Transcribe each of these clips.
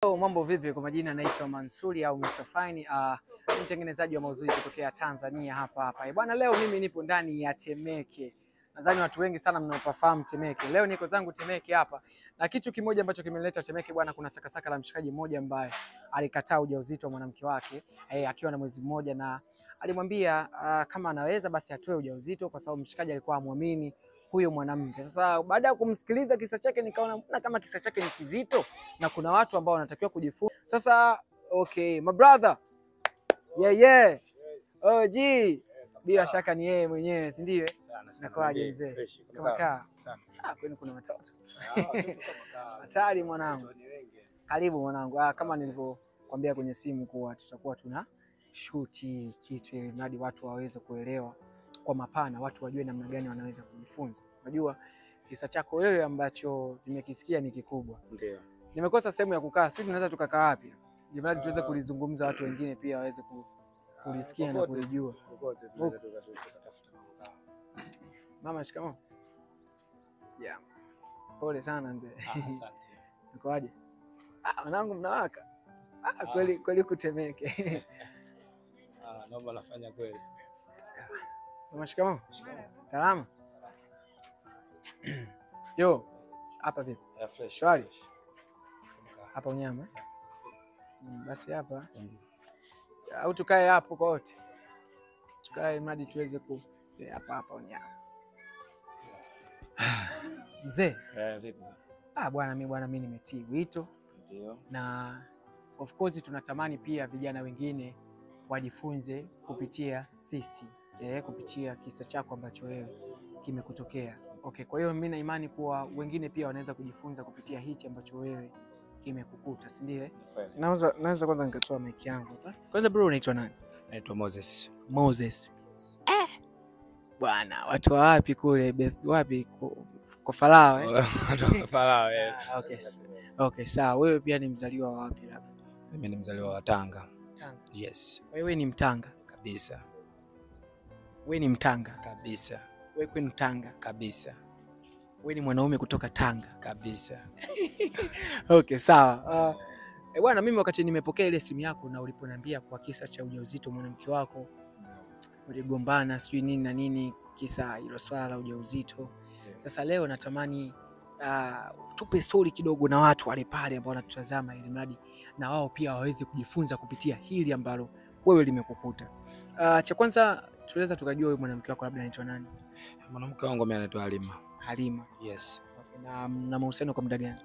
Mambo vipi? Kwa majina naitwa Mansuri au Mr. Fine, mtengenezaji wa maudhui kutokea Tanzania hapa. Bwana, leo mimi nipo ndani ya Temeke. Nadhani watu wengi sana mnaofahamu Temeke. Leo niko zangu Temeke hapa. Na kitu kimoja ambacho kimeleta Temeke bwana, kuna sakasaka la mshikaji mmoja ambaye alikataa ujauzito wa mwanamke wake akiwa na mwezi mmoja, na alimwambia kama anaweza basi atoe ujauzito kwa sababu mshikaji alikuwa amwamini huyo mwanamke. Sasa baada ya kumsikiliza kisa chake nikaona kama kisa chake ni kizito na kuna watu ambao wanatakiwa kujifunza. Sasa okay, my brother. Yeah. OG. Bila shaka ni yeye mwenyewe, si ndiye? Nakwaje mzee? Kama kaa. Kwani kuna watoto? Hatari mwanangu. Karibu mwanangu. Kama nilivyokuambia kwenye simu kuwa tutakuwa tuna shoot kitu ili mradi watu waweze kuelewa kwa mapana, watu wajue namna gani wanaweza kujifunza. Unajua kisa chako wewe ambacho nimekisikia ni kikubwa. Ndio. Nimekosa sehemu ya kukaa. Sisi tunaweza tukakaa wapi? Ili mradi tuweze kulizungumza, watu wengine pia waweze kulisikia na kulijua. Mama, shikamoo. Yeah. Pole sana mzee. Asante. Ukoaje? Wanangu mnawaka. Kweli kutemeke. Naomba nafanya kweli. Mama, shikamoo. Salama. Yo, hapa vipi? Fresh. Shwari. Hapa unyama. Basi hapa. Au tukae hapo kwa wote. Tukae mradi tuweze hapa unyama. Mzee. Vipi? Bwana mimi nimetii wito. Ndio. Na of course tunatamani pia vijana wengine wajifunze kupitia sisi. Kupitia kisa chako ambacho wewe kimekutokea. Okay, kwa hiyo mimi na imani kuwa wengine pia wanaweza kujifunza kupitia hichi ambacho wewe kimekukuta, si ndiye? Naweza kwanza nikatoa mic yangu hapa. Kwanza bro, unaitwa nani? Naitwa Moses. Moses. Bwana, watu wa wapi kule? Wapi? Kwa Farao Watu wa Farao Okay, sawa. Wewe pia ni mzaliwa wa wapi labda? Mimi ni mzaliwa wa Tanga. Tanga. Yes. Wewe ni Mtanga? Kabisa. Wewe ni Mtanga? Kabisa. Wewe kwenu Tanga? Kabisa. Wewe ni mwanaume kutoka Tanga? Kabisa. Okay, sawa. Bwana, mimi wakati nimepokea ile simu yako na uliponiambia kwa kisa cha ujauzito mwanamke wako, uligombana sijui nini na nini kisa hilo swala la ujauzito. Sasa leo natamani tupe story kidogo na watu wale pale ambao wanatutazama, ili mradi na wao pia waweze kujifunza kupitia hili ambalo wewe limekukuta. Cha kwanza tunaweza tukajua huyu mwanamke wako labda anaitwa nani? Mwanamke wangu mimi anaitwa Halima. Halima. Yes. Okay, na mahusiano kwa muda gani?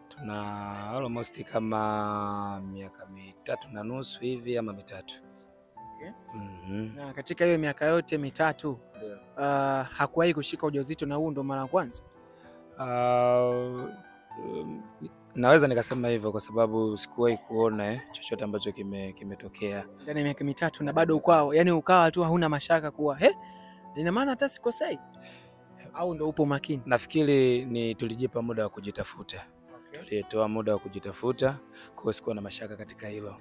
Tuna almost kama miaka 3.5 hivi ama 3. Okay. Na katika hiyo miaka yote 3 hakuwahi kushika ujauzito na huu ndo mara ya kwanza? Naweza nikasema hivyo kwa sababu sikuwahi kuona chochote ambacho kimetokea ndani ya miaka 3 na bado ukawa tu hauna mashaka kuwa ina maana hata sikosei, au ndo upo makini? Nafikiri tulijipa muda wa kujitafuta. Okay. Tulitoa muda wa kujitafuta, kwa hiyo sikuwa na mashaka katika hilo.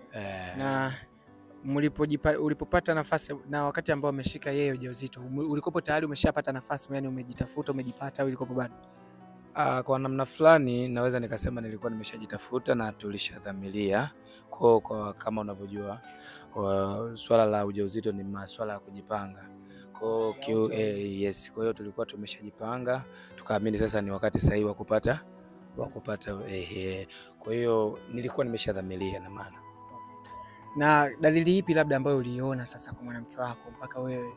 Okay. Na ulipopata nafasi na wakati ambao umeshika yeye ujauzito, ulikopo tayari umeshapata nafasi, yani umejitafuta, umejipata, au ulikopo bado? Kwa namna fulani naweza nikasema nilikuwa nimeshajitafuta na tulishadhamiria. Kwa kama unavyojua swala la ujauzito ni masuala ya kujipanga. Yes, kwa hiyo tulikuwa tumeshajipanga, tukaamini sasa ni wakati sahihi wa kupata. Kwa hiyo nilikuwa nimeshadhamiria na maana. Na dalili ipi labda ambayo uliona sasa kwa mwanamke wako mpaka wewe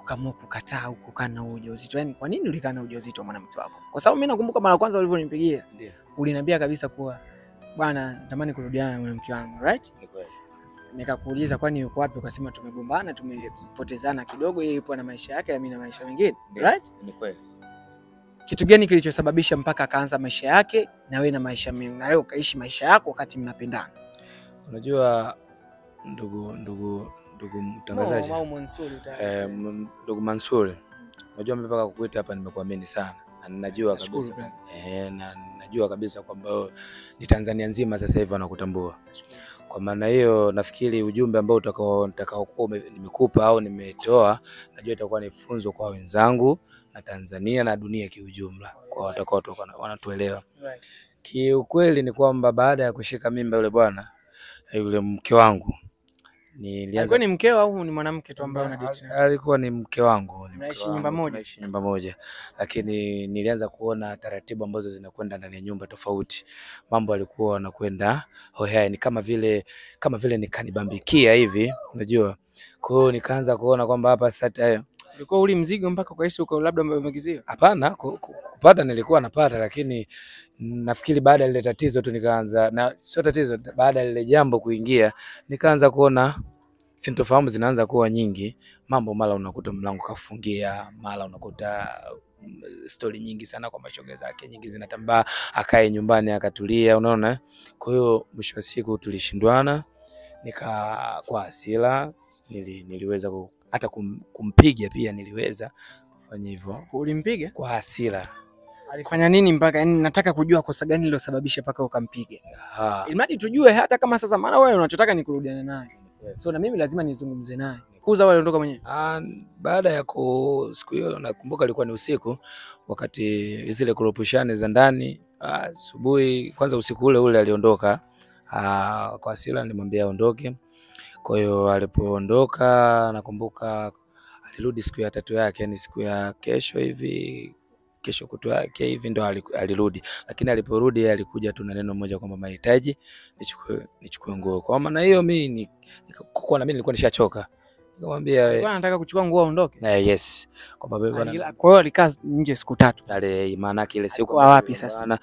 ukaamua kukataa ukukana ujauzito? Yaani kwa nini ulikana ujauzito wa mwanamke wako? Kwa sababu mimi nakumbuka mara kwanza ulivyonipigia, ndio uliniambia kabisa kuwa bwana, natamani kurudiana na mwanamke wangu, right? Ni kweli. Nikakuuliza kwani yuko wapi, ukasema tumegombana, tumepotezana kidogo, yeye yupo na maisha yake na mimi na maisha mengine, right? Ni kweli. Kitu gani kilichosababisha mpaka akaanza maisha yake na wewe na maisha mengi, na wewe ukaishi maisha yako wakati mnapendana? Unajua ndugu mtangazaji, ndugu Mansuri, unajua mimi mpaka kukuita hapa nimekuamini sana, na ninajua kabisa na najua kabisa kwamba ni Tanzania nzima sasa hivi wanakutambua. Kwa maana hiyo nafikiri ujumbe ambao utakaokuwa nimekupa au nimetoa, najua itakuwa ni funzo kwa wenzangu na Tanzania na dunia kiujumla, kwa watakao wanatuelewa. Kiukweli ni kwamba baada ya kushika mimba yule bwana, yule mke wangu, alikuwa ni mkeo au ni mwanamke tu ambaye unadate? Alikuwa ni mke wangu, Naishi nyumba moja. Naishi nyumba moja. Lakini nilianza kuona taratibu ambazo zinakwenda ndani ya nyumba tofauti. Mambo alikuwa yanakwenda hohe, ni kama vile nikanibambikia hivi, unajua. Kwa hiyo nikaanza kuona kwamba hapa sasa ulikuwa uli mzigo mpaka kwa hisi uko labda umegizia? Hapana, kupata nilikuwa napata, lakini nafikiri baada ya ile tatizo tu nikaanza, na sio tatizo, baada ya ile jambo kuingia nikaanza kuona sintofahamu zinaanza kuwa nyingi. Mambo mara unakuta mlango kafungia, mara unakuta story nyingi sana kwa mashoga zake nyingi zinatambaa, akae nyumbani akatulia, unaona. Kwa hiyo mwisho wa siku tulishindwana, kwa hasira niliweza hata kumpiga pia, niliweza kufanya hivyo. Ulimpiga kwa hasira? Alifanya nini mpaka, yani nataka kujua kosa gani lilosababisha mpaka ukampiga. Ilimradi tujue hata kama sasa, maana wewe unachotaka ni kurudiana naye. So na mimi lazima nizungumze naye. Kuza wale ondoka mwenyewe. Baada ya siku hiyo nakumbuka ilikuwa ni usiku, wakati zile kurupushane za ndani, asubuhi kwanza usiku ule aliondoka. Kwa hasira nilimwambia aondoke. Kwa hiyo alipoondoka nakumbuka alirudi siku ya 3 yake, yani siku ya kesho kutwa yake hivi ndo alirudi. Lakini aliporudi alikuja tu na neno moja kwamba mahitaji nichukue nguo. Kwa maana hiyo mimi na mimi nilikuwa nishachoka. Nikamwambia bwana nataka kuchukua nguo aondoke. Yes. Kwa bwana. Kwa hiyo alikaa nje siku 3. Maana yake ile siku wapi sasa?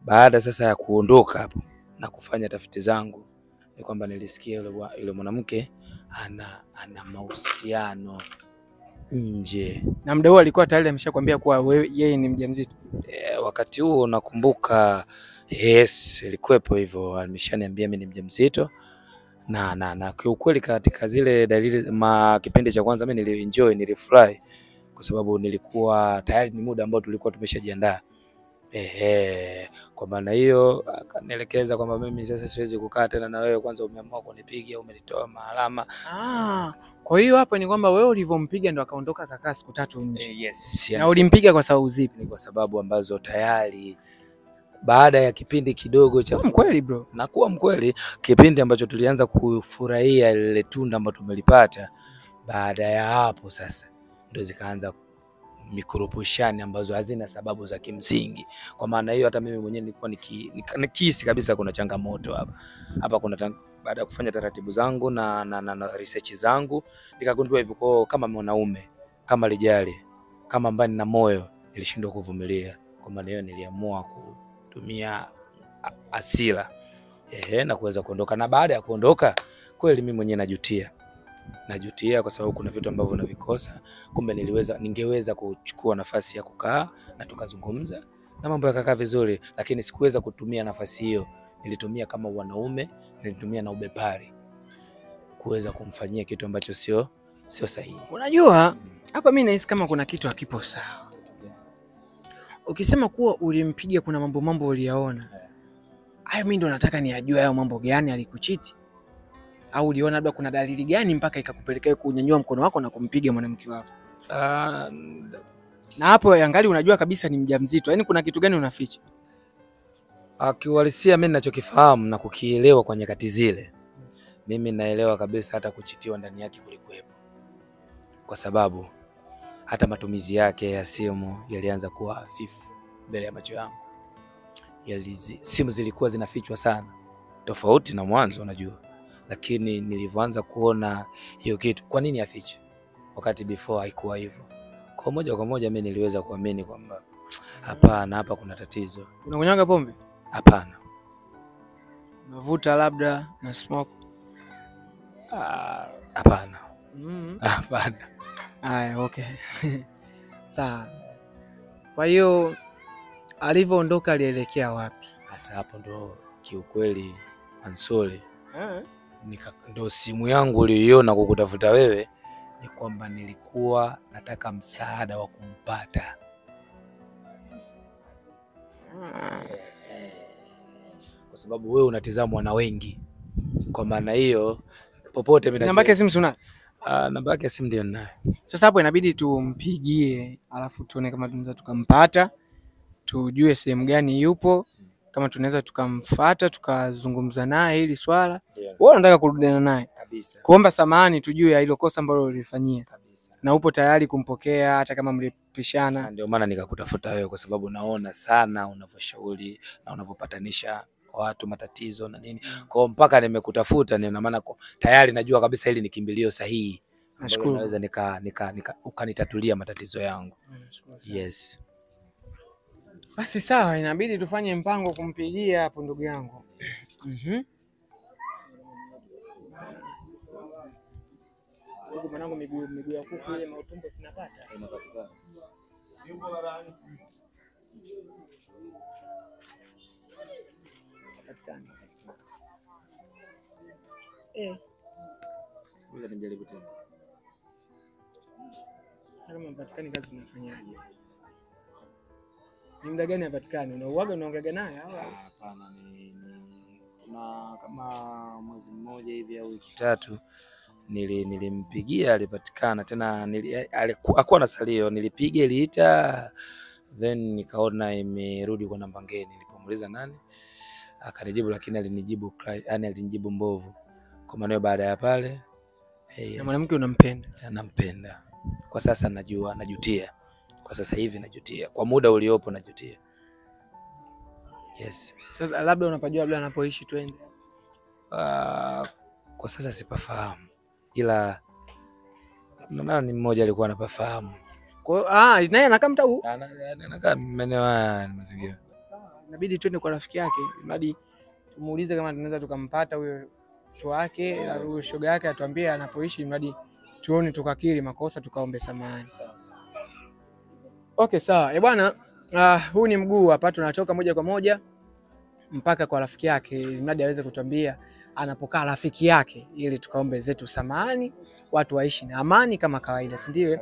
Baada sasa ya kuondoka hapo na kufanya tafiti zangu, ni kwamba nilisikia yule mwanamke ana mahusiano nje. Na muda huo alikuwa tayari ameshakwambia kuwa yeye ni mjamzito? Wakati huo nakumbuka, yes, ilikuwepo hivyo, ameshaniambia mimi ni mjamzito. Na kiukweli katika zile dalili kipindi cha kwanza mimi nilienjoy, nilifurahi kwa sababu nilikuwa tayari ni muda ambao tulikuwa tumeshajiandaa. Kwa maana hiyo akanielekeza kwamba mimi sasa siwezi kukaa tena na wewe, kwanza umeamua kunipiga, umenitoa maalama. Kwa hiyo hapo ni kwamba wewe ulivompiga ndo akaondoka akakaa siku 3 nje. Yes. Na ulimpiga kwa sababu zipi? Ni kwa sababu ambazo tayari baada ya kipindi kidogo cha mkweli bro, nakuwa mkweli, kipindi ambacho tulianza kufurahia ile tunda ambalo tumelipata, baada ya hapo sasa ndio zikaanza mikurupushani ambazo hazina sababu za kimsingi. Kwa maana hiyo hata mimi mwenyewe nilikuwa nikihisi kabisa kuna changamoto hapa baada ya kufanya taratibu zangu na research zangu, nikagundua hivyo. Kwa kama mwanaume, kama lijali, kama ambaye nina moyo, nilishindwa kuvumilia. Kwa maana hiyo niliamua kutumia hasira na kuweza kuondoka. Na baada ya kuondoka kweli mimi mwenyewe najutia kwa sababu kuna vitu ambavyo navikosa. Kumbe ningeweza kuchukua nafasi ya kukaa na tukazungumza na mambo yakakaa vizuri, lakini sikuweza kutumia nafasi hiyo. Nilitumia kama wanaume, nilitumia na ubepari kuweza kumfanyia kitu ambacho sio sahihi. Unajua hapa mimi nahisi kama kuna kitu hakipo sawa. Ukisema kuwa ulimpiga kuna mambo uliyaona, hayo mimi ndo nataka niajue hayo mambo gani alikuchiti, au uliona labda kuna dalili gani mpaka ikakupelekea kunyanyua mkono wako na kumpiga mwanamke wako? Na hapo yangali unajua kabisa ni mjamzito, yaani kuna kitu gani unaficha? Kiuhalisia mimi ninachokifahamu na kukielewa kwa nyakati zile, mimi naelewa kabisa hata kuchitiwa ndani yake kulikuwepo, kwa sababu hata matumizi yake ya simu yalianza kuwa hafifu mbele ya macho yangu. Simu zilikuwa zinafichwa sana, tofauti na mwanzo unajua. Lakini nilivyoanza kuona hiyo kitu, kwa nini afiche wakati before haikuwa hivyo? Kwa moja mimi niliweza kuamini kwamba hapana, hapa kuna tatizo. Unakunyanga pombe? Hapana. Unavuta labda na smoke? Hapana. Hapana. Haya, okay. Sawa. Kwa hiyo alivyoondoka alielekea wapi? Sasa hapo ndo kiukweli Mansuri, ndo simu yangu uliiona kukutafuta wewe, ni kwamba nilikuwa nataka msaada wa kumpata. Kwa sababu wewe unatizamwa na wengi. Kwa maana hiyo popote mimi namba yake simu sina. Namba yake simu ndio ninayo. Sasa hapo inabidi tumpigie, alafu tuone kama tunaweza tukampata, tujue sehemu gani yupo, kama tunaweza tukamfuata tukazungumza naye hili swala. Wewe unataka kurudiana naye kabisa, kuomba samahani tujue ya hilo kosa ambalo ulifanyia kabisa, na upo tayari kumpokea hata kama mlipishana. Ndio maana nikakutafuta wewe, kwa sababu naona sana unavyoshauri na unavyopatanisha watu matatizo na nini. Kwa mpaka nimekutafuta, nina maana tayari najua kabisa hili ni kimbilio sahihi. Nashukuru. Naweza ukanitatulia matatizo yangu. Yes. Basi sawa, inabidi tufanye mpango kumpigia hapo ndugu yangu. Huko mwanangu miguu ya kuku ile mautumbo sinapata. Inapatikana. Bila nijaribu tena. Kama mpatikani kazi tunafanyaje? Ni muda gani apatikane? Unauaga unaongeaga naye au? Hapana, kuna kama mwezi mmoja hivi au wiki 3 nilimpigia, alipatikana tena, hakuwa na salio, nilipiga iliita, then nikaona imerudi kwa namba ngeni. Nilipomuuliza nani, akanijibu, lakini alinijibu mbovu. Kwa maana baada ya pale, na mwanamke unampenda? Nampenda. Kwa sasa najutia. Kwa sasa hivi najutia. Kwa muda uliopo najutia. Yes. Sasa labda unapajua labda anapoishi twende. Kwa sasa sipafahamu. Ila kuna ni mmoja alikuwa anapafahamu. Kwa hiyo naye anakaa mtaa huu? Anakaa maeneo haya ni mazingira. Inabidi twende kwa rafiki yake. Hadi tumuulize kama tunaweza tukampata huyo mtu wake, au shoga yake atuambie anapoishi, hadi tuone tukakiri makosa tukaombe samahani. Okay, sawa. Bwana, huu ni mguu hapa, tunatoka moja kwa moja mpaka kwa rafiki yake ili aweze kutuambia anapokaa rafiki yake, ili tukaombe zetu samahani, watu waishi na amani kama kawaida, si ndio?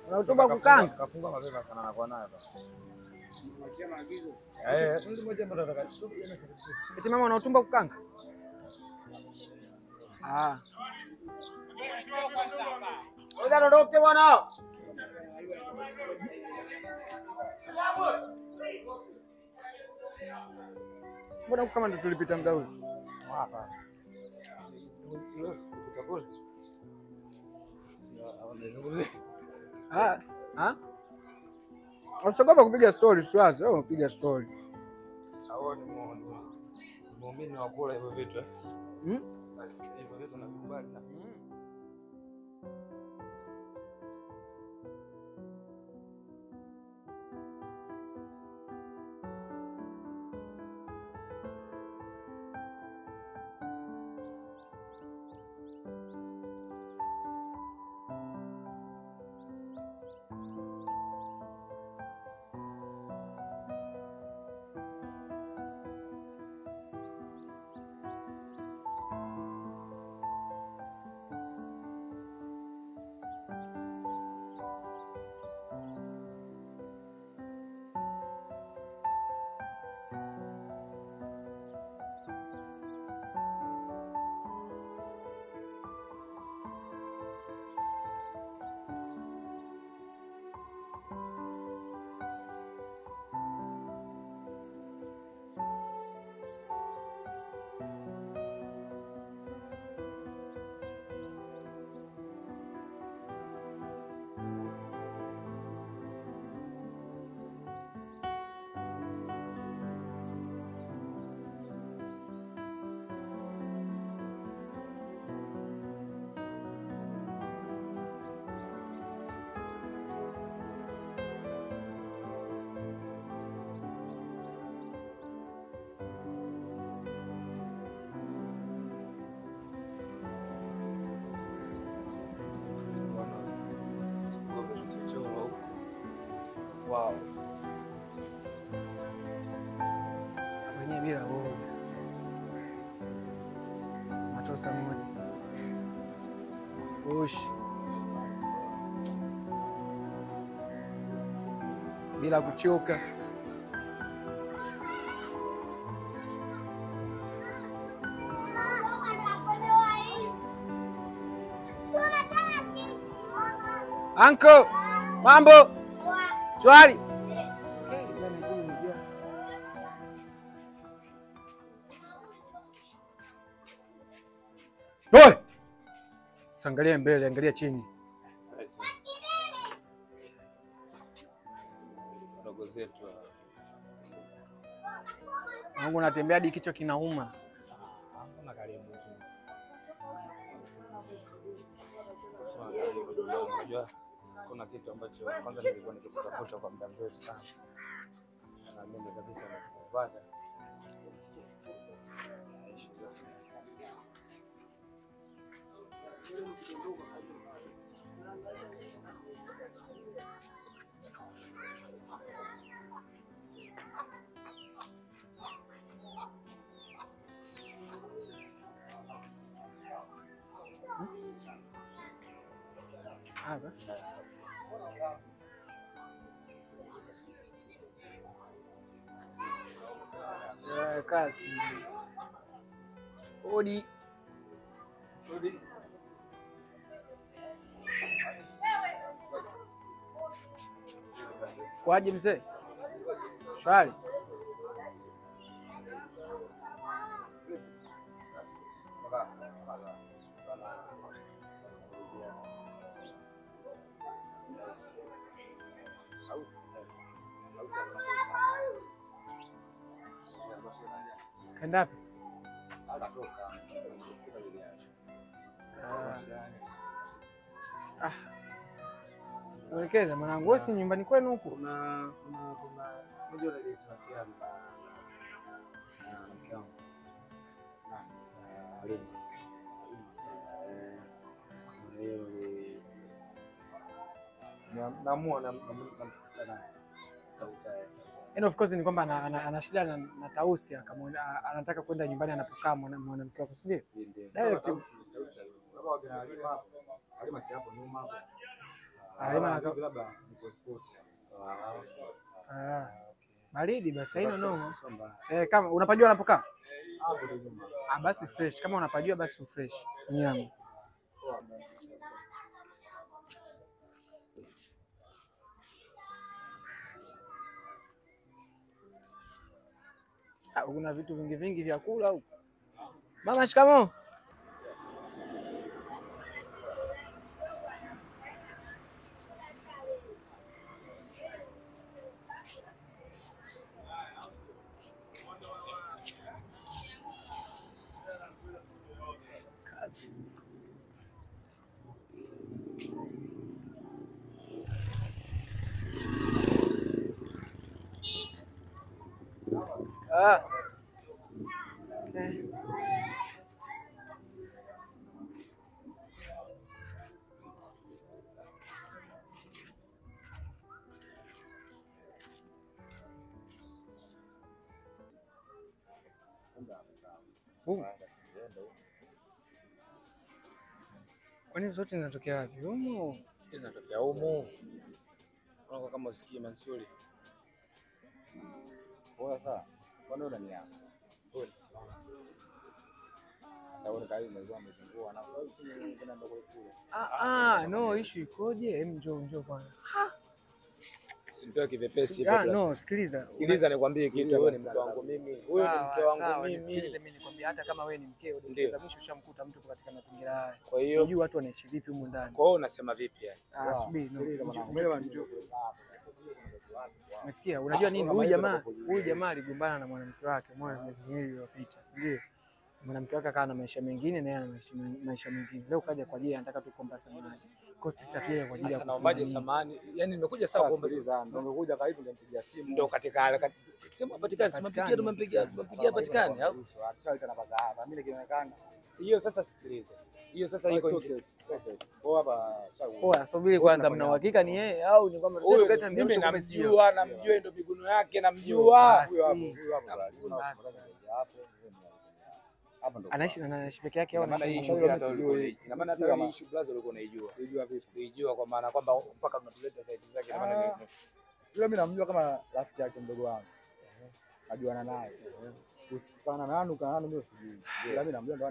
Unautupa kukanga? Kafungua mapema sana na kwa nayo. Eti mama unautumba kukanga? Ah. Ngoja ndoke bwana. Mbona kama ndo tulipita muda ule? Hapa. Usiogopa kupiga story, siwazi wewe unapiga story. Hao ni muumini wa kula hivyo vitu eh. Hivyo vitu na vikubali sana. Wow. Mwenye bila woga. Matosa moja. Ushi. Bila kuchoka. Anko, mambo? Shwari. Oi! Usiangalie mbele, angalia chini. Ndogo zetu. Mungu natembea hadi kichwa kinauma. Mbona karibu tu. Unajua kuna kitu ambacho kwanza nilikuwa nikitafuta kwa muda mrefu sana. Na mimi kabisa nakupata. Hapa. Kazi. Odi. Odi. Kwaje mzee? Shwari. Kaenda wapi? Mwelekeza mwanangu, wewe si nyumbani kwenu huko? Kuna moja ile tunafia na mkao. And of course ni kwamba ana shida na Tausi, anataka kwenda nyumbani anapokaa mwanamke wako, si ndio? Direct. Alima labda niko sport. Baridi basi haina noma. Kama unapajua unapokaa? Hapo ndio nyuma. Basi fresh. Kama unapajua basi fresh. Nyama. Kuna vitu vingi vingi vya kula huko. Mama, shikamoo. Kwani zote zinatokea wapi? Humu. Zinatokea humu. Unaona kama usikii Mansuri. Poa sana. Kwani unaniacha? Poa. Sasa wewe kai umezua umezungua na sasa hivi kuna ndogo kule. No issue ikoje? Njoo bwana. Sinitoe kivepesi hivyo. No, sikiliza nikwambie kitu, wewe ni mke wangu mimi. Huyo ni mke wangu mimi. Sikiliza mimi nikwambie, hata kama wewe ni mkeo, ndio mwisho ushamkuta mtu katika mazingira haya. Kwa hiyo unajua watu wanaishi vipi huko ndani. Kwa hiyo unasema vipi yani? Subiri, sikiliza mwanangu. Mimi njoo. Umesikia? Unajua nini? Huyu jamaa aligombana na mwanamke wake mwezi miwili uliopita, si ndio? Mwanamke wake akawa na maisha mengine na yeye ana maisha mengine. Leo kaja kwa ajili anataka tu kuomba samahani. Kwa sisi pia kwa ajili ya naombaje samahani? Yaani nimekuja sawa kuomba samahani. Ndio umekuja kaibu ngempigia simu. Ndio katika simu patikani, simpigia tumempigia patikani au? Acha napaka hapa. Mimi nikionekana. Hiyo sasa sikiliza. Hiyo sasa iko nje. Kwa hapa poa, subiri kwanza, mna uhakika ni yeye au ni kwamba tuleta ndio namjua ndio miguno yake namjua. Huyo hapo. Anaishi na anaishi peke yake au ina maana hata hii issue blazo ulikuwa unaijua. Unajua vipi? Unajua kwa maana kwamba mpaka tunatuleta site zake na maana vipi? Yule mimi namjua kama rafiki yake mdogo wangu. Najuana naye. Usikana nani mimi usijui. Yule mimi namjua ndio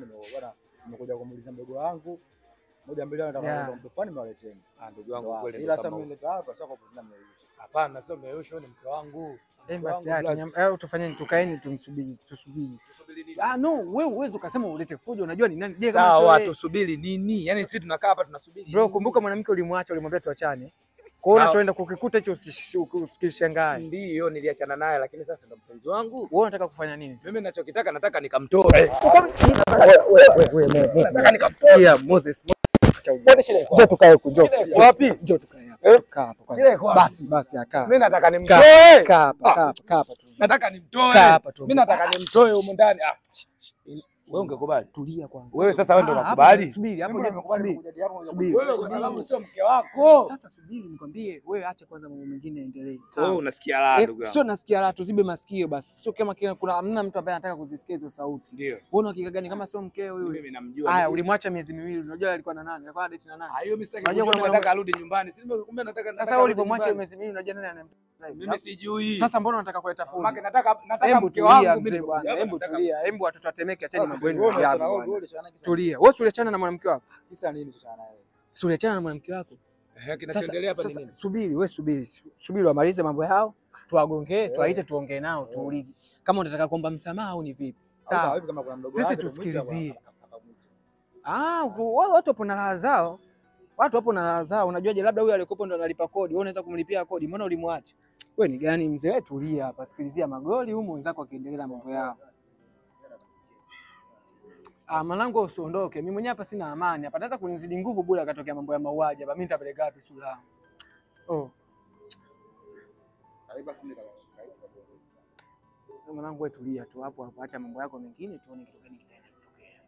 nimekuja kumuuliza mdogo wangu. Moja mbili anataka mtu fulani mwaleteni. Ndugu wangu kweli. Ila sasa mimi nileta hapa sasa kwa kutumia mmeusha. Hapana, sio mmeusha, ni mke wangu. Basi au tufanyeni, tukaeni tusubiri. No, wewe uwezo ukasema ulete fujo, unajua ni nani? Sawa, tusubiri nini? Yaani sisi tunakaa hapa tunasubiri. Bro, kumbuka mwanamke ulimwacha, ulimwambia tuachane. Kwa hiyo tunaenda kukikuta hicho usikishangae. Ndio niliachana naye, lakini sasa ndo mpenzi wangu. Wewe unataka kufanya nini? Mimi ninachokitaka nataka nikamtoe. Wewe nataka nikamtoe Moses. Njoo tukae huko, njoo. Wapi? Njoo tukae hapa. Kaa hapo kwanza. Basi akaa. Mimi nataka nimtoe. Kaa hapa tu. Nataka nimtoe. Mimi nataka nimtoe huko ndani. Wewe ungekubali? Tulia kwanza. Wewe sasa wewe ndio unakubali? Subiri, hapo ndio nimekubali. Subiri. Wewe kwa sababu sio mke wako. Sasa subiri nikwambie, wewe acha kwanza mambo mengine yaendelee. Sawa. Wewe unasikia raha ndugu yangu. Sio nasikia raha, tuzibe masikio basi. Sio kama kuna hamna mtu ambaye anataka kuzisikia hizo sauti. Ndio. Wewe una hakika gani kama sio mkeo yule? Mimi namjua. Haya, ulimwacha miezi miwili. Unajua alikuwa na nani? Alikuwa date na nani? Hiyo mimi sitaki. Unajua nataka arudi nyumbani. Si kumbe nataka. Sasa wewe ulipomwacha miezi miwili unajua nani anamtaka? Mimi sijui. Sasa mbona unataka kuleta fujo? Mama nataka mke wangu mimi bwana. Hebu tulia. Hebu watoto watemeke, acheni mambo yenu ya ajabu. Tulia. Wewe uliachana na mwanamke wako? Kisa nini kuachana naye? Si uliachana na mwanamke wako? Kinachoendelea hapa ni nini? Subiri, wewe subiri wamalize mambo yao. Tuwagongee, tuwaite tuongee nao, tuulize. Kama unataka kuomba msamaha au ni vipi? Sawa. Sisi tusikilizie. Watu wapo na raha zao. Unajuaje labda huyu alikopo ndo analipa kodi, wewe unaweza kumlipia kodi. Mbona ulimwacha? Wewe ni gani mzee? Tulia hapa, sikilizia magoli humo, wenzako wakiendelea na mambo yao. Mwanangu usiondoke. Mimi mwenyewe hapa sina amani. Hapa nataka kunizidi nguvu bure akatokea mambo ya mauaji hapa. Mimi nitapeleka wapi sura yangu? Mwanangu wewe tulia tu hapo, acha mambo yako mengine tuone kitu gani kitaenda kutokea.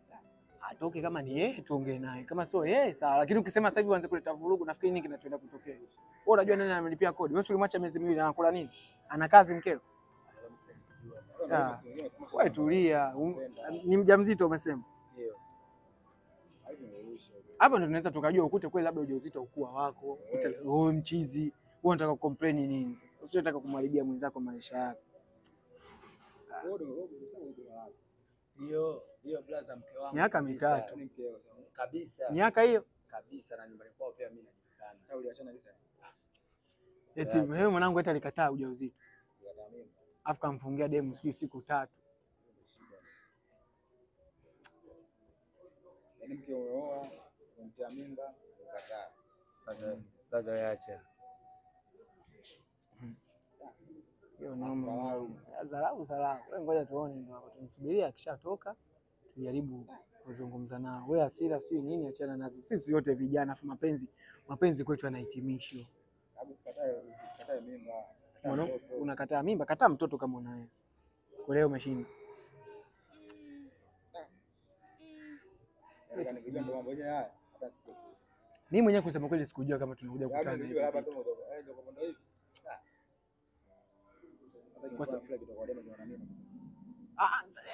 Atoke kama ni yeye tuongee naye. Kama sio yeye sawa, lakini ukisema sasa hivi uanze kuleta vurugu nafikiri nini kinachoenda kutokea. Wewe unajua nani analipia kodi? Wewe ulimwacha miezi miwili anakula nini? Ana kazi mkeo? Wewe tulia. Ni mjamzito umesema? Ndio. Hapo ndo tunaweza tukajua ukute kweli labda ujauzito ukua wako, ukute wewe mchizi, wewe unataka kucomplain nini sasa? Usitaka kumharibia mwenzako maisha yake. Hiyo brother mke wangu. Miaka 3. Kabisa. Miaka hiyo? Kabisa na nyumbani kwao pia mimi najulikana. Sasa uliachana kabisa. Eti wewe mwanangu eti alikataa ujauzito. Afu kamfungia demu siku 3. Yaani mke umeoa, unamtia mimba, ukataa. Sasa yaacha. Hiyo noma. Dharau. Wewe ngoja tuone ndio hapo. Tumsubiria akishatoka tujaribu kuzungumza nao. Wewe hasira sio nini, achana nazo. Sisi wote vijana, afu mapenzi kwetu yanahitimisho. Sikatae mimba. Unakataa mimba, kataa mtoto kama unaweza. Kwa leo umeshinda. Mimi mwenyewe kusema kweli sikujua kama tunakuja kukutana hivi.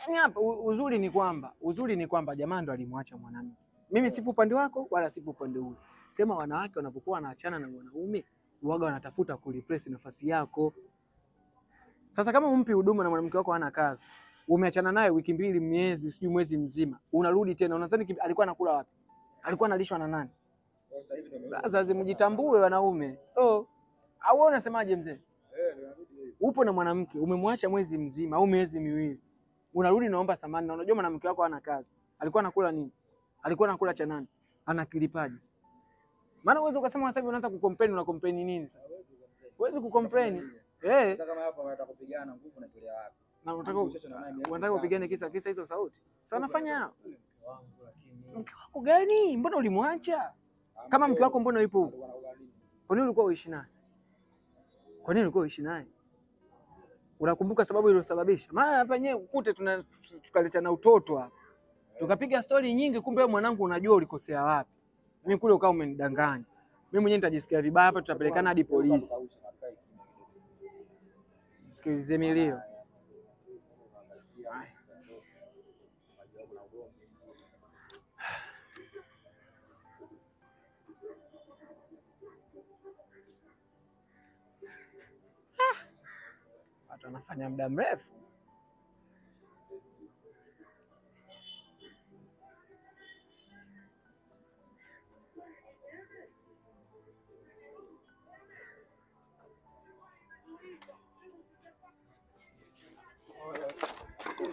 Yaani hapa uzuri ni kwamba jamaa ndo alimwacha mwanamke. Mimi sipo upande wako wala sipo upande ule. Sema wanawake wanapokuwa wanaachana na wanaume, huaga wanatafuta kureplace nafasi yako. Sasa kama umpi huduma na mwanamke wako hana kazi, umeachana naye wiki 2, miezi, sijui mwezi mzima, unarudi tena, unadhani alikuwa anakula wapi? Alikuwa analishwa na nani? Sasa mjitambue wanaume. Au wewe unasemaje mzee? Upo na mwanamke, umemwacha mwezi mzima au miezi 2. Unarudi naomba samani na unajua mwanamke wako hana kazi. Alikuwa anakula nini? Alikuwa anakula cha nani? Anakilipaje? Maana uwezo ukasema sasa hivi unaanza kucomplain, una complain nini sasa? Huwezi kucomplain. Hata kama hapo wanataka kupigana nguvu unatolea wapi? Na unataka kupigana kisa hizo sauti. Sio wanafanya hao. Mke wako gani? Mbona ulimwacha? Kama mke wako mbona yupo huko? Kwa nini ulikuwa uishi naye? Unakumbuka sababu iliyosababisha? Maana hapa nyewe ukute tukaleta na utoto hapa. Tukapiga story nyingi, kumbe wewe mwanangu unajua ulikosea wapi. Mimi kule ukao umenidanganya. Mimi mwenyewe nitajisikia vibaya hapa, tutapelekana hadi polisi. Sikilize milio. Watu wanafanya muda mrefu.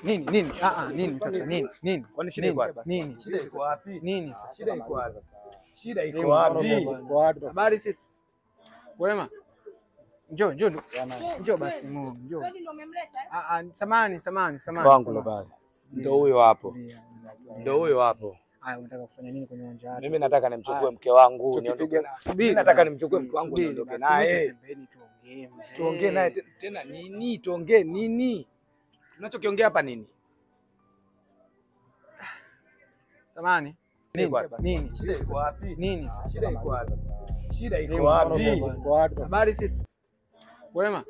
Nini? Nini sasa? Nini? Kwani shida iko wapi? Nini? Shida iko wapi? Nini? Shida iko wapi? Shida iko wapi? Habari sisi. Wema. Njoo basi Mo, njoo. Wewe ndio umemleta? Samahani. Wangu ndo pale. Ndio huyo hapo. Haya, unataka kufanya nini kwenye uwanja wako? Mimi nataka nimchukue mke wangu niondoke naye. Mimi nataka nimchukue mke wangu niondoke naye. Tuongee naye tena nini? Tuongee nini? Tunachokiongea hapa nini? Samahani. Nini? Shida iko wapi? Nini? Shida iko wapi? Shida iko wapi? Habari sisi. Wema.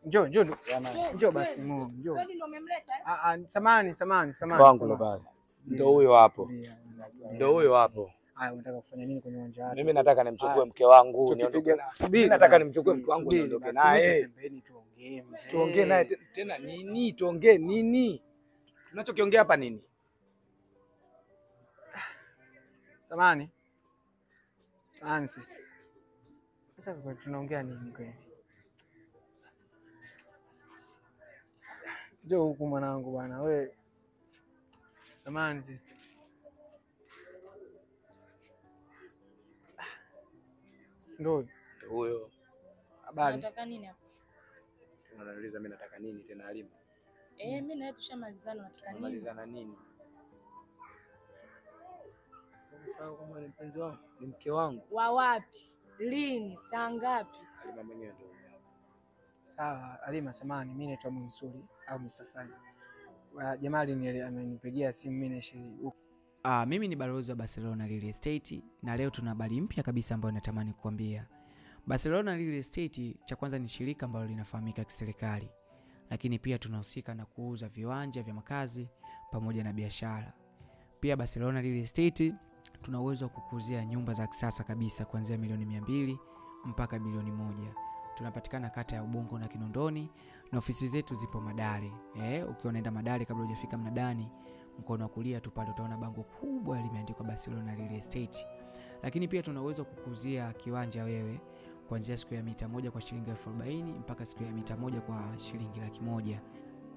Njoo basi Mo, njoo. Wewe ndio umemleta? Samahani. Wangu ndo pale. Ndio huyo hapo. Haya, unataka kufanya nini kwenye uwanja wako? Mimi nataka nimchukue mke wangu niondoke naye. Mimi nataka nimchukue mke wangu niondoke naye. Tuongee naye tena nini? Tuongee nini? Tunachokiongea hapa nini? Samahani sister. Sasa tunaongea nini kweli? Njoo huku mwanangu bwana, wewe. Samahani sister. Ndio huyo. Habari. Unataka nini hapa? Unaniuliza mimi nataka nini tena Halima? Mimi na wewe tushamalizana, unataka nini? Malizana nini? Sawa, kama ni mpenzi wangu, ni mke wangu. Wa wapi? Lini? Saa ngapi? Halima mwenyewe ndio. Sawa, Halima samahani, mimi naitwa Mansuri au Mr. Fine. Jamali amenipigia simu, mimi naishi huko. Mimi ni balozi wa Barcelona Real Estate na leo tuna habari mpya kabisa ambayo natamani kukuambia. Barcelona Real Estate cha kwanza ni shirika ambalo linafahamika kiserikali, lakini pia tunahusika na kuuza viwanja vya makazi pamoja na biashara. Pia Barcelona Real Estate tuna uwezo wa kukuzia nyumba za kisasa kabisa kuanzia milioni 200 mpaka milioni 1. Tunapatikana kata ya Ubungo na Kinondoni na ofisi zetu zipo Madale. Ukiwa unaenda Madale kabla hujafika Mnadani, mkono wa kulia tu pale utaona bango kubwa limeandikwa Barcelona Real Estate. Lakini pia tuna uwezo kukuzia kiwanja wewe kuanzia square mita 1 kwa shilingi 40,000 mpaka square mita 1 kwa shilingi 100,000.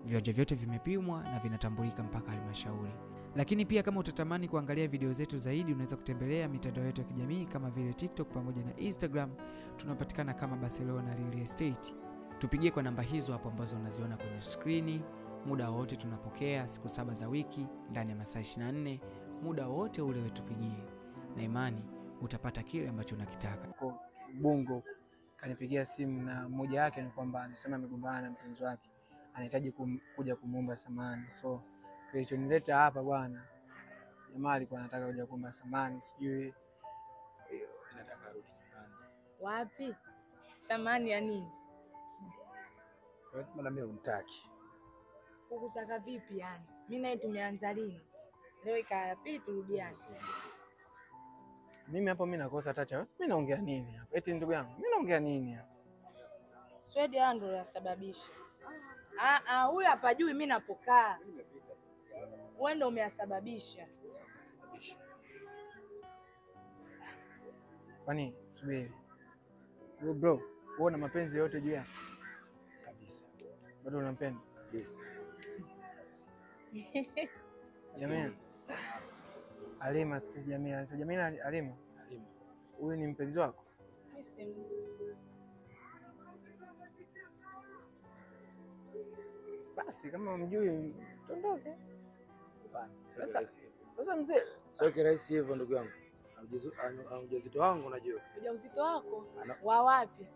Viwanja vyote vimepimwa na vinatambulika mpaka halmashauri. Lakini pia kama utatamani kuangalia video zetu zaidi, unaweza kutembelea mitandao yetu ya kijamii kama vile TikTok pamoja na Instagram. Tunapatikana kama Barcelona Real Estate. Tupigie kwa namba hizo hapo ambazo unaziona kwenye screen. Muda wote tunapokea, siku 7 za wiki ndani ya masaa 24. Muda wote ule wetupigie, na imani utapata kile ambacho unakitaka. Kwa Ubungo kanipigia simu na mmoja wake ni kwamba anasema amegombana na mpenzi wake, anahitaji kuja kumuomba samahani. So kilichonileta hapa bwana, jamaa alikuwa anataka kuja kuomba samahani, sijui Nataka arudi nyumbani. Wapi? Samahani ya nini? Kwa hiyo mimi unitaki. Ukutaka vipi yani? Mimi naye tumeanza lini? Leo ikawa ya pili turudiane. mimi hapo, mimi nakosa tacha. Mimi naongea nini hapa? Eti ndugu yangu, mimi naongea nini hapa? Swedi ndio yasababisha. Huyu hapa juu mimi napokaa. Wewe ndio umeyasababisha. Kwani subiri. Bro, wewe una mapenzi yote juu yake? Kabisa. Bado unampenda? Kabisa. Jamani. Halima, siku Jamila. Jamila Halima. Halima. Huyu ni mpenzi wako? Mimi si. Basi kama mjui tuondoke. Sasa mzee, sio kirahisi hivyo ndugu yangu. Ujauzito wangu unajua. Ujauzito wako? Wa wapi?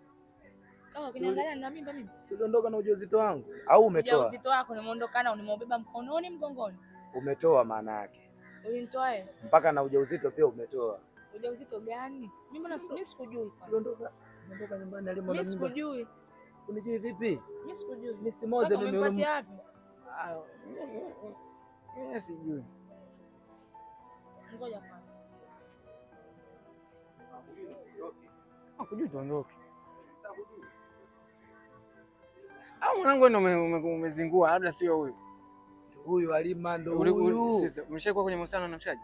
Kama kuniangalia na mimba mimi. Si udondoka na ujauzito wangu au umetoa? Ujauzito wako nimeondokana au nimeubeba mkononi mgongoni? Umetoa maana yake. Ulinitoa wewe? Mpaka na ujauzito pia umetoa. Ujauzito gani? Mimi sikujui. Udondoka nyumbani Halima. Mimi sikujui. Unijui vipi? Mimi sikujui. Mimi si moja mimi. Umepatia wapi? Mimi sijui. Ngoja kwanza. Hakujui tuondoke. Au mwanangu ndio umezingua, labda sio huyu. Huyu Halima ndio huyu. Sasa umeshakuwa kwenye mahusiano na mshikaji?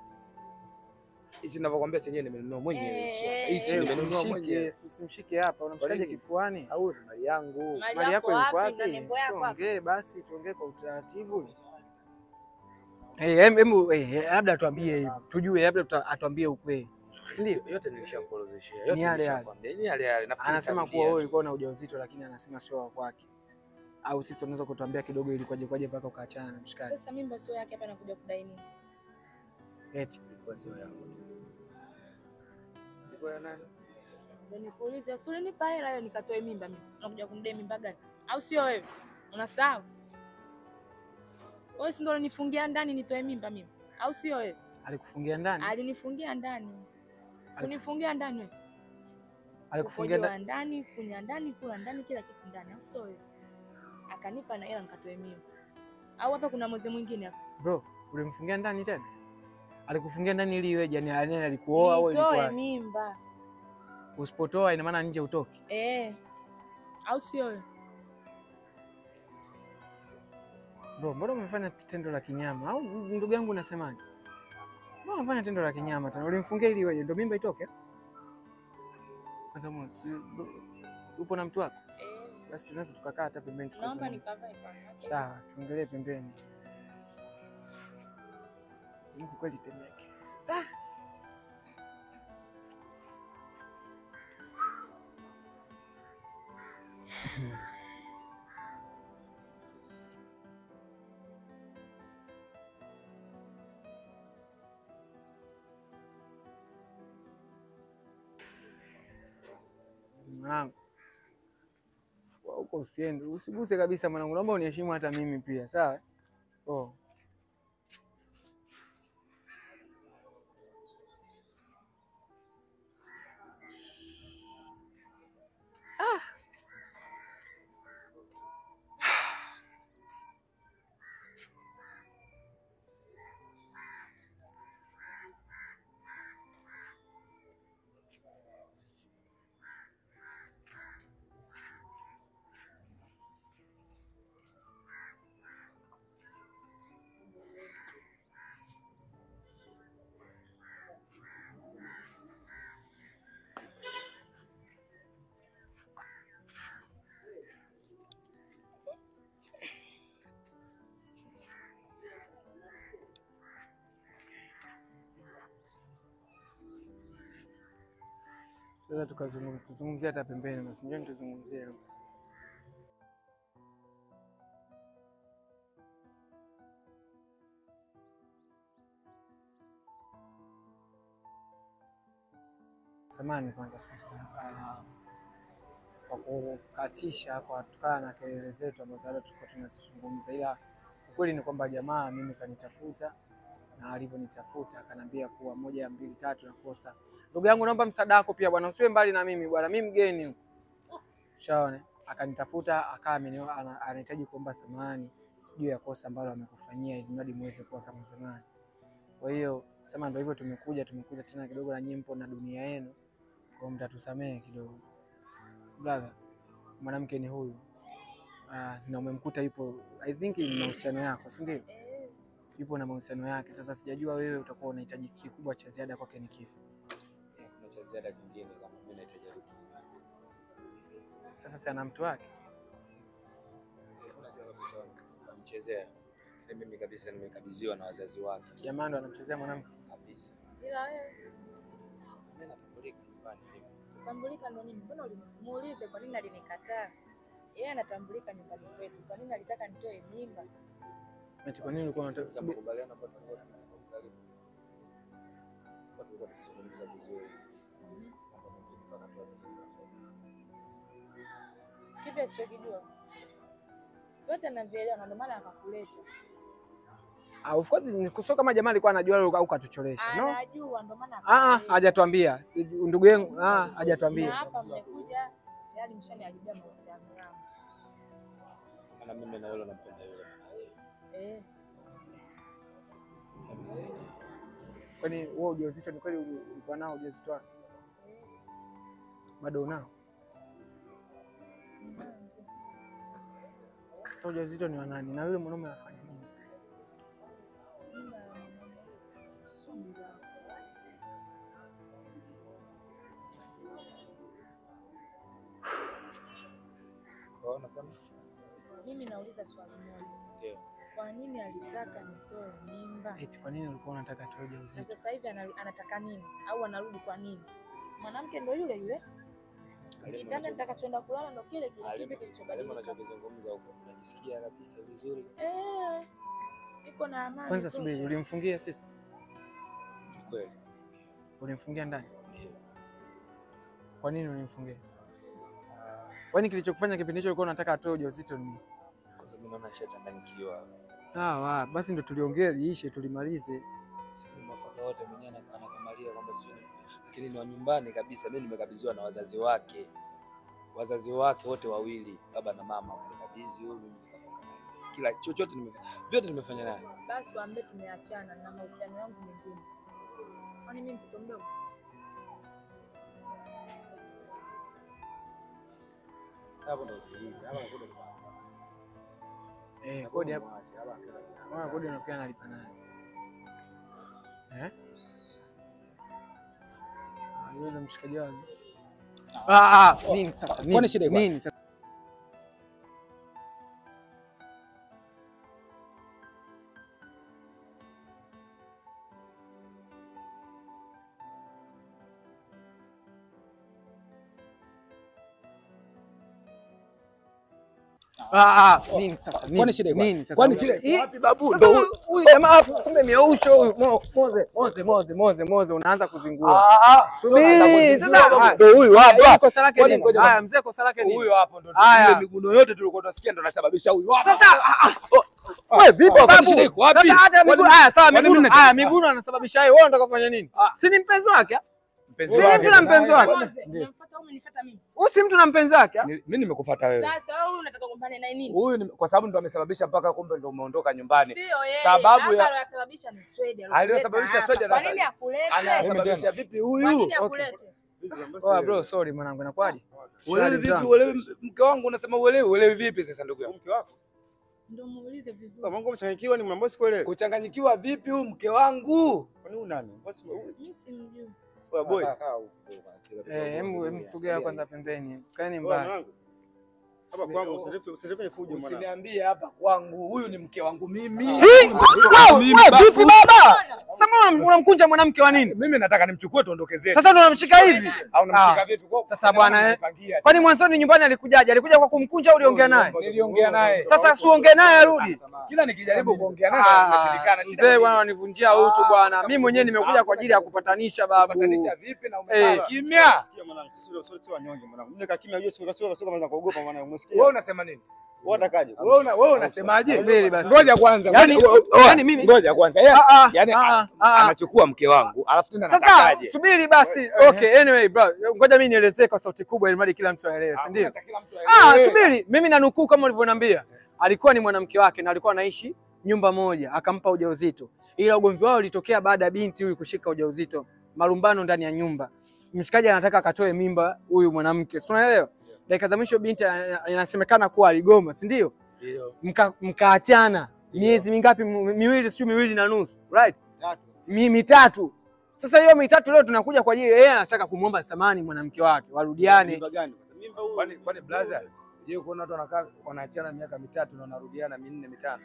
Hichi ninavyokuambia chenyewe nimenunua mwenyewe. Hichi nimenunua mwenyewe. Usimshike hapa, unamshikaje kifuani? Au ni mali yangu. Mali yako iko wapi? Tuongee basi, tuongee kwa utaratibu. Labda tuambie hivi. Tujue, labda atuambie ukweli. Si ndio? Yote nilishakuelezea. Yote nilishakwambia. Ni yale. Anasema kuwa wewe ulikuwa na ujauzito lakini anasema sio wa kwake. Au sisi tunaweza kutuambia kidogo ili kwaje mpaka ukaachana na mshikaji. Sasa mimba sio yake, hapa nakuja kudai nini? Eti ilikuwa sio yangu. Ilikuwa ya nani? Ndio nikuulize, sio nipa hela hiyo nikatoe mimba mimi. Unakuja kunidai mimba gani? Au sio wewe? Unasahau? Wewe si ndio unifungia ndani nitoe mimba mimi? Au sio wewe? Alikufungia ndani? Alinifungia ndani. Unifungia ndani wewe? Alikufungia ndani, kunya ndani, kula ndani, kila kitu ndani. Au sio wewe? Akanipa na hela nikatoe mimba. Au hapa kuna mwezi mwingine hapa? Bro, ulimfungia ndani tena? Alikufungia ndani ili iweje? Yani alikuoa au ilikuwa? Nitoe mimba. Usipotoa ina maana nje utoke. Au sio wewe? Bro, mbona umefanya tendo la kinyama? Au ndugu yangu unasemaje? Mbona unafanya tendo la kinyama tena? Ulimfungia ili iweje? Ndio mimba itoke? Kwanza upo na mtu wako? Basi tunaweza tukakaa hata pembeni. Naomba nikavae kwanza. Sawa, tuongelee pembeni. Ni kweli Temeke. Mwanangu, huko usiende, usiguse kabisa mwanangu, naomba uniheshimu hata mimi pia, sawa? Sasa tuzungumzie hata pembeni basi, njoo tuzungumzie. Samahani kwanza sister, kwa kukatisha kwa kutokana na kelele zetu ambazo bado tulikuwa tunazizungumza, ila ukweli ni kwamba jamaa mimi kanitafuta na alivyonitafuta akaniambia kuwa 1 2 3 nakosa. Ndugu yangu naomba msaada wako pia bwana, usiwe mbali na mimi bwana, mimi mgeni huko. Shaone, akanitafuta akawa anahitaji kuomba samahani juu ya kosa ambalo amekufanyia ili mradi muweze kuwa kama zamani. Kwa hiyo sema ndio hivyo, tumekuja tena kidogo na nyimbo na dunia yenu, kwa mtatusamehe kidogo. Brother, mwanamke ni huyu. Na umemkuta yupo, I think ni mahusiano yako, si ndio? Yupo na mahusiano yake. Sasa sijajua wewe utakuwa unahitaji kikubwa cha ziada kwake ni kipi? Kuna cha ziada kingine kama mimi nahitaji rudi. Sasa si ana mtu wake? Mchezea. Mimi kabisa nimekabidhiwa na wazazi wake. Jamaa ndo anamchezea mwanamke Kabisa. Ila wewe Mimi natambulika nyumbani. tambulika ndo nini? Mbona ulimuulize kwa nini alinikataa? Yeye anatambulika nyumbani kwetu. Kwa nini alitaka nitoe mimba? eti kwa nini ulikuwa unataka kubaliana kwa sababu tunazungumza kwa tunazungumza vizuri. Kipi asichokijua? Yote navielewa na ndio maana akakuleta. Of course ni kusoma kama jamaa alikuwa anajua au katucholesha, no? Anajua ndio maana hajatuambia. Ndugu yangu, hajatuambia. Hapa mmekuja tayari mshaniharibia mahusiano yangu. Maana mimi na yule nampenda yule. Kwani wewe ujauzito ni kweli ulikuwa nao ujauzito wako? Bado unao? Sasa ujauzito ni wa nani? Na yule mwanaume anafanya nini? Mimi nauliza swali moja. Ndio. Kwa nini alitaka nitoe mimba? Eti kwa nini ulikuwa unataka toe ujauzito? Na sasa hivi anataka nini? Au anarudi kwa nini? Mwanamke ndo yule yule. Kitanda nitakachoenda kulala ndo kile kile, kipi kilichobadilika? Unachozungumza huko unajisikia kabisa vizuri. Iko na amani. Kwanza subiri, ulimfungia sister? Kweli. Ulimfungia ndani? Ndio. Kwa nini ulimfungia? Kwani kilichokufanya kipindi hicho ulikuwa unataka atoe ujauzito ni? Kwa sababu naona nishachanganyikiwa. Sawa, basi ndo tuliongea liishe tulimalize. Sisi mafaka wote mwenyewe anakamalia kwamba sio, lakini ni wa nyumbani kabisa. Mimi nimekabidhiwa na wazazi wake. Wazazi wake wote wawili, baba na mama, walikabidhi huyu mimi nikafanya. Kila chochote vyote nimefanya naye. Basi waambie tumeachana na mahusiano yangu mengine. Kwani mimi mtoto mdogo? Hapo ndo tulize. Hapa ndo kodi hapo. Kodi unafikia nalipa naye. Yule ndo mshikaji wangu. Nini sasa? Kwani shida iko? Nini sasa? Nini sasa? Kwani shida iko? Nini sasa? Kwani shida iko wapi babu? Ndo huyu jamaa kumbe miausho huyu. Moze unaanza kuzingua. Subiri sasa. Ndo huyu hapa. Kosa lake nini? Haya mzee, kosa lake nini? Huyu hapo ndo ile miguno yote tulikuwa tunasikia ndo anasababisha huyu hapa. Sasa wewe vipi babu? Wapi? Sasa hata miguno sawa, miguno anasababisha yeye. Wewe unataka kufanya nini? Si ni mpenzi wake? Mpenzi wake. Si mtu na mpenzi wake. Unamfuata au umenifuata mimi? Wewe si mtu na mpenzi wake? Mimi nimekufuata wewe. Sasa wewe unataka kugombana naye nini? Huyu kwa sababu ndo amesababisha mpaka kumbe ndo umeondoka nyumbani. Sio yeye. Sababu ya aliyosababisha ni Swede. Aliyosababisha Swede. Kwa nini akulete? Anasababisha vipi huyu? Kwa nini akulete? Oh bro, sorry mwanangu, inakuaje? Uelewi vipi? Uelewi mke wangu unasema uelewi vipi sasa ndugu yangu? Mke wako? Ndio muulize vizuri. Mungu mchanganyikiwa ni mambo sikuelewi. Kuchanganyikiwa vipi huyu mke wangu? Kwani huyu nani? Bosi huyu. Mimi simjui. Wewe boy. Hebu sogea kwanza pembeni. Kaeni mbali. Hapa kwangu usinipe fujo mwana. Usiniambie hapa kwangu. Huyu ni mke wangu mimi. Wewe vipi baba? Sasa unamkunja mwanamke wa nini? Mimi nataka nimchukue tuondoke zetu. Sasa ndo unamshika hivi? Au unamshika vipi? Sasa bwana, kwani mwanzoni nyumbani alikujaje? Alikuja kwa kumkunja au uliongea naye? Niliongea naye. Sasa si uongee naye arudi. Kila nikijaribu kuongea naye tunashirikana. Mzee bwana wanivunjia utu bwana. Mimi mwenyewe nimekuja kwa ajili ya kupatanisha babu. Kupatanisha vipi na umekaa kimya? Sikia mwanangu, sisi sio wanyonge mwanangu. Mimi kimya unajua sio kama kuogopa mwanangu. Umesikia? Wewe unasema nini? Wewe unatakaje? Wewe unasemaje? Subiri basi. Ngoja kwanza. Yaani mimi ngoja kwanza. Yaani anachukua mke wangu, alafu tena anatakaje? Sasa subiri basi. Okay, anyway bro. Ngoja mimi nielezee kwa sauti kubwa ili mradi kila mtu aelewe, si ndio? Subiri. Mimi nanukuu kama ulivyoniambia. Alikuwa ni mwanamke wake na alikuwa anaishi nyumba moja, akampa ujauzito. Ila ugomvi wao ulitokea baada ya binti huyu kushika ujauzito. Malumbano ndani ya nyumba. Mshikaji anataka akatoe mimba huyu mwanamke. Si unaelewa? Dakika za mwisho binti inasemekana kuwa aligoma, si ndio? Ndio. Mkaachana. Miezi mingapi? Miwili, sio miwili na nusu. Right? Mitatu. Sasa hiyo mitatu leo tunakuja kwa ajili yeye anataka kumuomba samani mwanamke wake, warudiane. Mimba gani? Mimba huyu. Kwani brother, je, kuona watu wanakaa wanaachana miaka mitatu na wanarudiana minne mitano?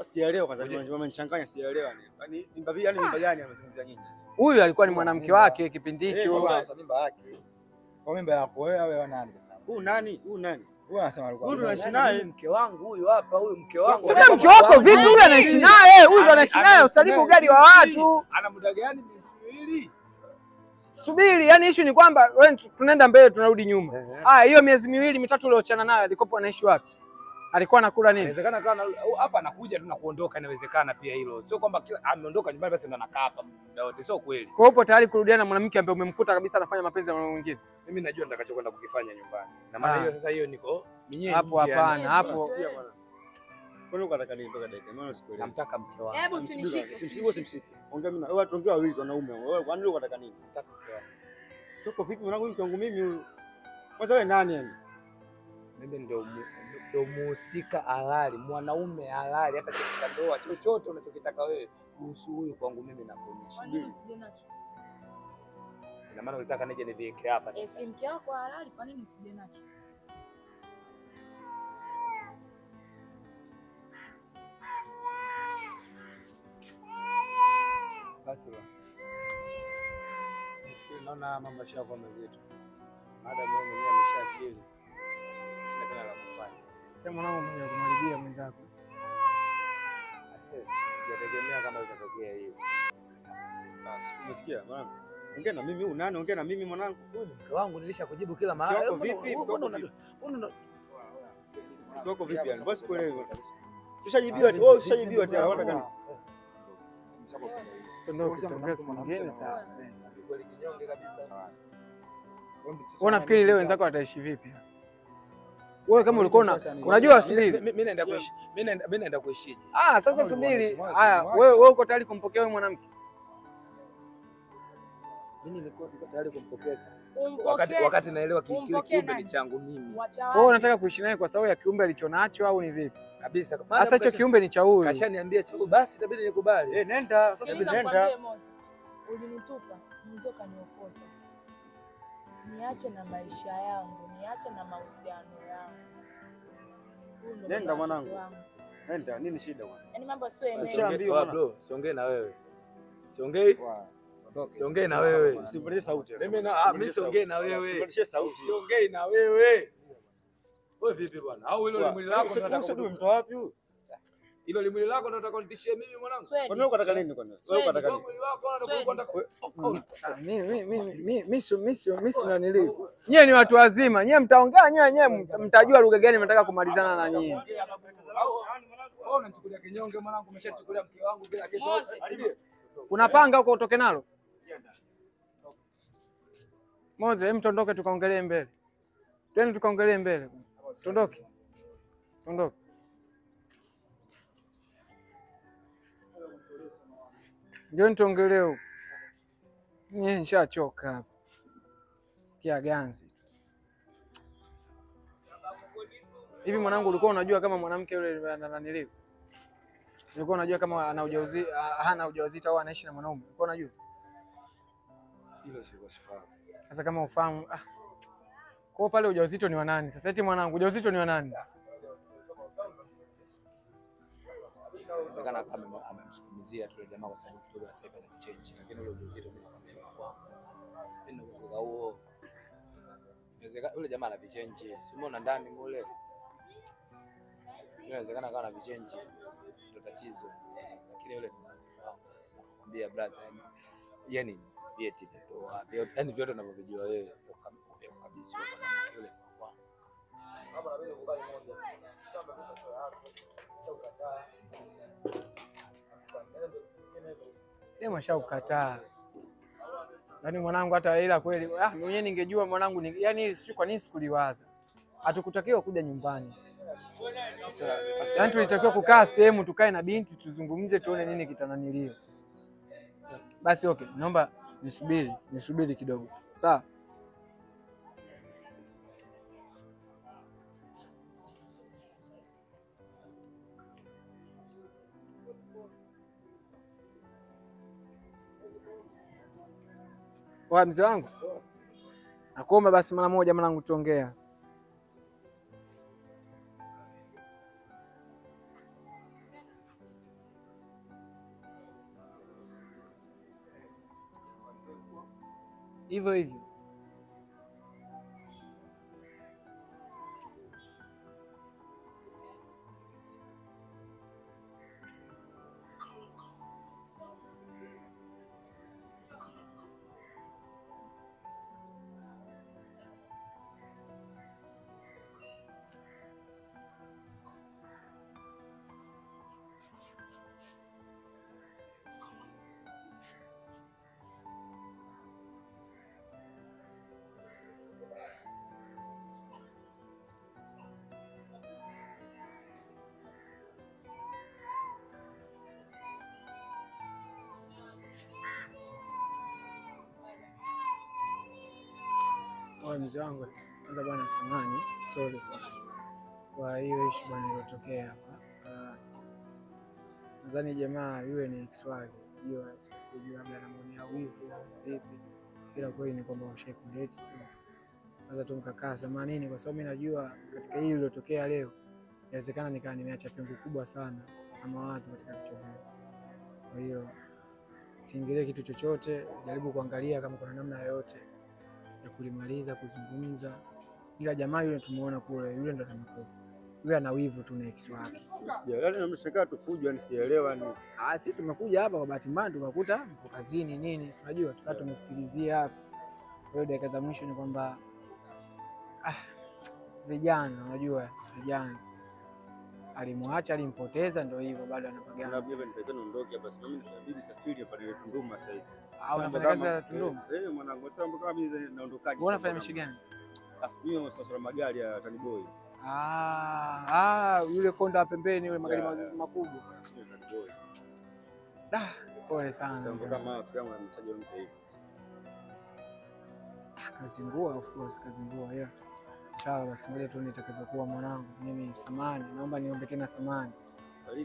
Sijaelewa kwa sababu wamenichanganya, sijaelewa. Yaani mimba gani amezungumzia nyinyi? Huyu alikuwa ni mwanamke wake kipindi hicho. Mimba yake. Kwa mimba yako wewe au nani sasa? Huyu nani? Huyu anasema alikuwa. Huyu anaishi naye mke wangu huyu hapa, huyu mke wangu. Sasa mke wako vipi? Huyu anaishi naye, huyu anaishi naye, usalimu ugali wa watu. Ana muda gani? Miwili. Subiri, yani issue ni kwamba wewe tunaenda mbele tunarudi nyuma. Hiyo miezi miwili mitatu ulioachana naye alikopo anaishi wapi? Alikuwa anakula nini? Inawezekana kana hapa anakuja tu na kuondoka, inawezekana pia hilo. Sio kwamba kila ameondoka nyumbani basi ndo anakaa hapa muda wote, sio kweli. Kwa hiyo upo tayari kurudiana na mwanamke ambaye umemkuta kabisa anafanya mapenzi na mwanamke mwingine? Mimi najua nitakachokwenda kukifanya nyumbani. Na maana hiyo sasa hiyo niko mwenyewe hapo. Hapana, hapo. Kwani unataka nini mpaka dakika? Maana sikuelewi. Namtaka mke wangu. Hebu usinishike. Simshike. Ongea mimi. Wewe watu ongea wawili wanaume. Wewe kwani leo unataka nini? Nataka mke wangu. Soko vipi mwanangu mke wangu mimi huyu? Kwanza wewe nani yani? Mimi ndio muhusika halali, mwanaume halali, hata katika ndoa chochote unachokitaka wewe kuhusu huyu kwangu mimi nakuonyesha. Kwa nini usije nacho? Ina maana unataka nije nivieke hapa sasa. Si mke wako halali, kwa nini usije nacho? Basi bwana. Naona mambo yashakuwa mazito. Madam wewe mwenyewe ameshaakili. Sina tena la kufanya. Sema mwanangu mwenye kumharibia mwenzako. Sijategemea kama itatokea hiyo. Umesikia mwanangu? Ongea na mimi huyu nani? Ongea na mimi mwanangu. Huyu mke wangu nilishakujibu kila mahali. Yoko vipi? Yoko vipi yani? Basi kuelewe. Tushajibiwa, wewe ushajibiwa tena, unataka nini? Mwingine sawa. Wewe unafikiri leo wenzako wataishi vipi? Wewe kama ulikuwa unajua, subiri. Mimi naenda kuishi. Mimi naenda kuishije? Sasa subiri. Haya, wewe uko tayari kumpokea wewe mwanamke? Mimi niko tayari kumpokea. Wakati naelewa kile kiumbe ni changu mimi. Wewe unataka kuishi naye kwa sababu ya kiumbe alichonacho au ni vipi? Kabisa. Sasa hicho kiumbe ni cha huyu. Kashaniambia cha huyu, basi itabidi nikubali. Nenda. Sasa nenda. Ulinitupa, mzoka niokota. Niache na maisha yangu, niache na mahusiano yangu. Nenda mwanangu. Nenda, nini shida bwana? Yaani mambo sio yeme. Ushaambiwa bro, siongee na wewe. Siongee na wewe. Usipandishe sauti. Mimi siongee na wewe. Usipandishe sauti. Siongee na wewe. Wewe vipi bwana? Au hilo limwili lako unataka kumtoa wapi huyu? Hilo limwili lako ndio unataka kunitishie mimi mwanangu? Kwani wewe unataka nini kwani? Wewe unataka nini? Mimi sina nili. Nyie ni watu wazima, nyie mtaongea, nyie mtajua lugha gani mnataka kumalizana na nyie. Wewe unanichukulia kinyonge mwanangu, umeshachukulia mke wangu kila kitu. Unapanga huko utoke nalo? Moze, hem tondoke tukaongelee mbele. Twende tukaongelee mbele. Tondoke. Tondoke. Ndio nitaongelea huko. Mimi nishachoka hapa. Sikia ganzi. Hivi mwanangu ulikuwa unajua kama mwanamke yule ananiliwa? Ulikuwa unajua kama ana ujauzito, hana ujauzito au anaishi na mwanaume? Ulikuwa unajua? Hilo sifahamu. Sasa kama ufahamu, kwa pale ujauzito ni wa nani? Sasa eti mwanangu ujauzito ni wa nani? inawezekana kama amemsukumizia tu jamaa kwa sababu kidogo sasa hivi ana change, lakini ule ujauzito mimi nakwambia kwangu mimi nakuwa huo inawezekana yule jamaa ana vichenji, si umeona ndani mule, inawezekana kama ana vichenji ndio tatizo, lakini yule nakwambia brother, yani vieti vyote yani vyote unavyojua wewe kabisa kwa yule kwangu. Hapo na mimi nikubali moja. Kama mtoto wako ukataa. Demu ashaukataa. Yaani mwanangu hata ila kweli mwenyewe ningejua mwanangu yani sijui kwa nini sikuliwaza. Hatukutakiwa kuja nyumbani. Yaani tulitakiwa kukaa sehemu tukae na binti tuzungumze tuone nini kitananilio. Basi okay, naomba nisubiri kidogo. Sawa? Mzee wangu, nakuomba basi mara moja mwanangu tuongea. Hivyo. Mzee wangu, kwanza bwana samani, sorry kwa hiyo issue bwana iliyotokea hapa. Nadhani jamaa yule ni Kiswahili, hiyo sijui labda anamuonea wivu vipi, ila kweli ni kwamba ushaikudate so kwanza tumkakaa samanini, kwa sababu mimi najua katika hili lilotokea leo inawezekana nikaa nimeacha pengo kubwa sana na mawazo katika kichwa changu. Kwa hiyo siingilie kitu chochote, jaribu kuangalia kama kuna namna yoyote ya kulimaliza kuzungumza, ila jamaa yule tumuona kule, yule ndo anakosa, yule ana wivu tu na ex wake. Yaani namshangaa tufujo, yani sielewa ni sisi tumekuja hapa kwa bahati mbaya tukakuta mpo kazini nini, si unajua tukaa tumesikilizia hapa. Kwa hiyo dakika za mwisho ni kwamba vijana, unajua vijana alimwacha, alimpoteza, ndio hivyo bado anapagana. Na mimi nitaenda niondoke hapa, sasa mimi nitabidi safiri hapa ile Tunduma sasa hizi. Unafanya kazi ya Tunduma? Mwanangu, sasa kama mimi naondokaje? Wewe unafanya mishi gani? Mimi sasa magari ya Tanboy. Yule konda pembeni yule magari makubwa. Sio Tanboy. Pole sana. Sasa kama filamu mtaji wangu hivi. Kazingua, of course kazingua, yeah. Sawa basi, ngoja tu nitakapokuwa mwanangu. Mimi samani, naomba niombe tena samani.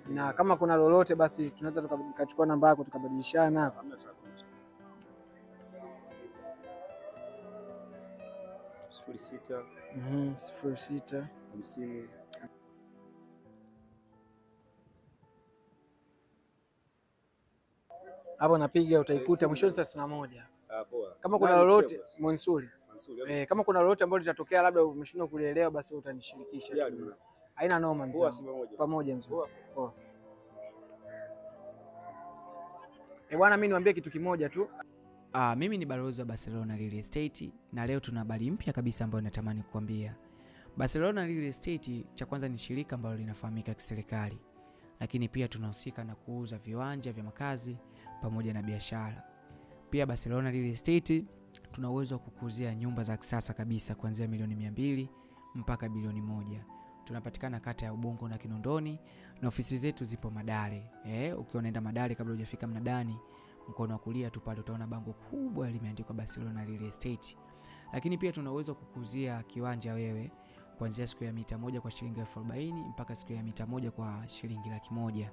Na kama kuna lolote basi tunaweza tukachukua namba yako tukabadilishana hapa. 06 06 50 hapo napiga, utaikuta mwishoni saa 61. Poa. Kama kuna lolote Mansuri. Kama kuna lolote ambalo litatokea labda umeshindwa kulielewa basi utanishirikisha. Haina noma mzee. Pamoja mzee. Poa. Bwana, mimi niwaambie kitu kimoja tu. Mimi ni balozi wa Barcelona Real Estate na leo tuna habari mpya kabisa ambayo natamani kukuambia. Barcelona Real Estate cha kwanza ni shirika ambalo linafahamika kiserikali, lakini pia tunahusika na kuuza viwanja vya makazi pamoja na biashara. Pia Barcelona Real Estate tuna uwezo wa kukuuzia nyumba za kisasa kabisa kuanzia milioni 200 mpaka bilioni 1. Tunapatikana kata ya Ubungo na Kinondoni na ofisi zetu zipo Madale. Ukiwa unaenda Madale kabla hujafika Mnadani, mkono wa kulia tu pale utaona bango kubwa limeandikwa Barcelona Real Estate. Lakini pia tuna uwezo kukuuzia kiwanja wewe kuanzia siku ya mita 1 kwa shilingi 40 mpaka siku ya mita 1 kwa shilingi 100,000.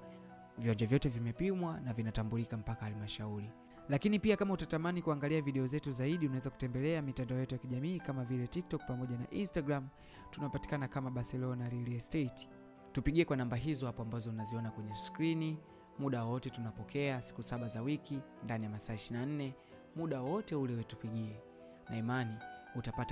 Viwanja vyote vimepimwa na vinatambulika mpaka halmashauri. Lakini pia kama utatamani kuangalia video zetu zaidi, unaweza kutembelea mitandao yetu ya kijamii kama vile TikTok pamoja na Instagram. Tunapatikana kama Barcelona Real Estate. Tupigie kwa namba hizo hapo ambazo unaziona kwenye skrini. Muda wote tunapokea, siku 7 za wiki ndani ya masaa 24. Muda wote ule wetupigie, na imani utapata